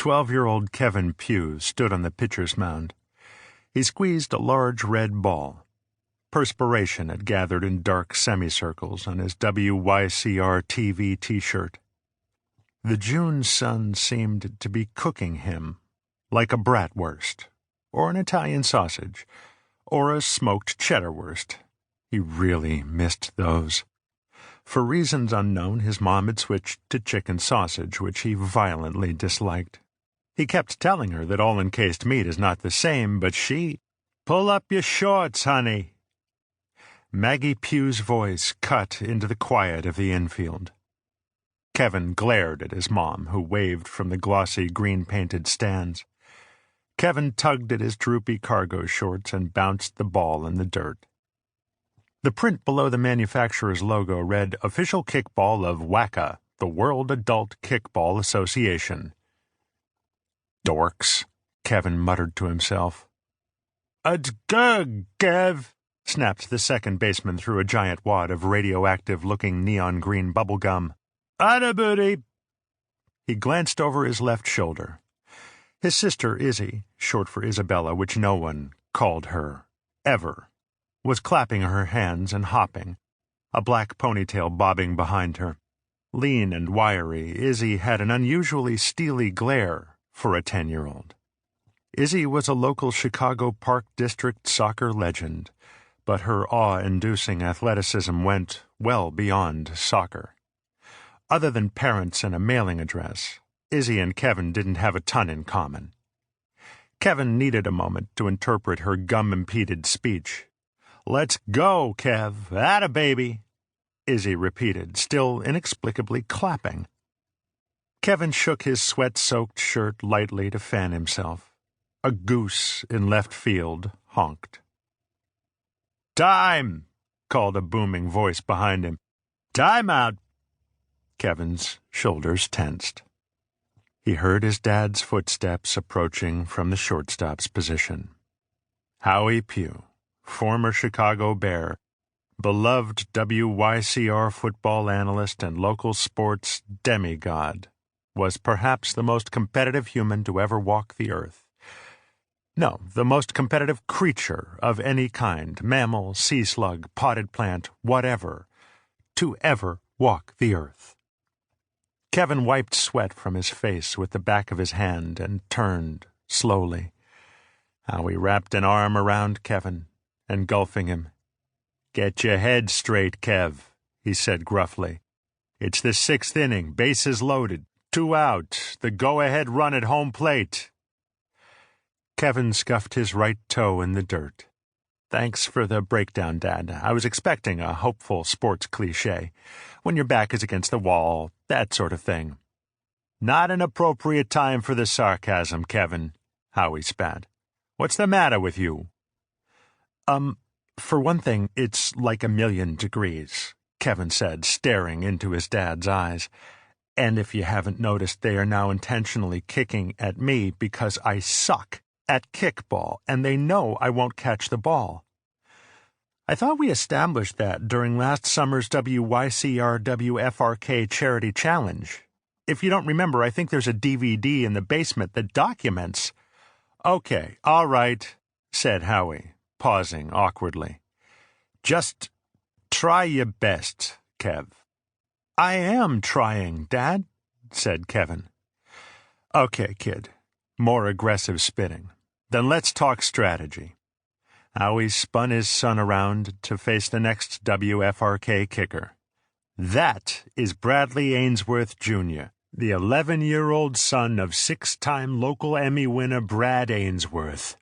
12-year-old Kevin Pugh stood on the pitcher's mound. He squeezed a large red ball. Perspiration had gathered in dark semicircles on his WYCR TV T-shirt. The June sun seemed to be cooking him, like a bratwurst, or an Italian sausage, or a smoked cheddarwurst. He really missed those. For reasons unknown, his mom had switched to chicken sausage, which he violently disliked. He kept telling her that all encased meat is not the same, but she— "Pull up your shorts, honey." Maggie Pugh's voice cut into the quiet of the infield. Kevin glared at his mom, who waved from the glossy green-painted stands. Kevin tugged at his droopy cargo shorts and bounced the ball in the dirt. The print below the manufacturer's logo read, "Official Kickball of WACA, the World Adult Kickball Association." "Dorks," Kevin muttered to himself. "It's good, Kev," snapped the second baseman through a giant wad of radioactive-looking neon-green bubblegum. "Atta booty." He glanced over his left shoulder. His sister Izzy, short for Isabella, which no one called her, ever, was clapping her hands and hopping, a black ponytail bobbing behind her. Lean and wiry, Izzy had an unusually steely glare for a 10-year-old. Izzy was a local Chicago Park District soccer legend, but her awe-inducing athleticism went well beyond soccer. Other than parents and a mailing address, Izzy and Kevin didn't have a ton in common. Kevin needed a moment to interpret her gum-impeded speech. "Let's go, Kev. Atta baby," Izzy repeated, still inexplicably clapping. Kevin shook his sweat-soaked shirt lightly to fan himself. A goose in left field honked. "Time!" called a booming voice behind him. "Time out!" Kevin's shoulders tensed. He heard his dad's footsteps approaching from the shortstop's position. Howie Pugh, former Chicago Bear, beloved WYCR football analyst and local sports demigod, was perhaps the most competitive human to ever walk the earth. No, the most competitive creature of any kind, mammal, sea slug, potted plant, whatever, to ever walk the earth. Kevin wiped sweat from his face with the back of his hand and turned slowly. Howie wrapped an arm around Kevin, engulfing him. "Get your head straight, Kev," he said gruffly. "It's the 6th inning, bases loaded, 2 out, the go-ahead run at home plate." Kevin scuffed his right toe in the dirt. "Thanks for the breakdown, Dad. I was expecting a hopeful sports cliché. When your back is against the wall, that sort of thing." "Not an appropriate time for the sarcasm, Kevin," Howie spat. "What's the matter with you?" For one thing, it's like 1,000,000 degrees, Kevin said, staring into his dad's eyes. "And if you haven't noticed, they are now intentionally kicking at me because I suck at kickball, and they know I won't catch the ball. I thought we established that during last summer's WYCR WFRK Charity Challenge. If you don't remember, I think there's a DVD in the basement that documents—" "Okay, all right," said Howie, pausing awkwardly. "Just try your best, Kev." "I am trying, Dad," said Kevin. "Okay, kid." More aggressive spitting. "Then let's talk strategy." Howie spun his son around to face the next WFRK kicker. "That is Bradley Ainsworth, Jr., the 11-year-old son of 6-time local Emmy winner Brad Ainsworth.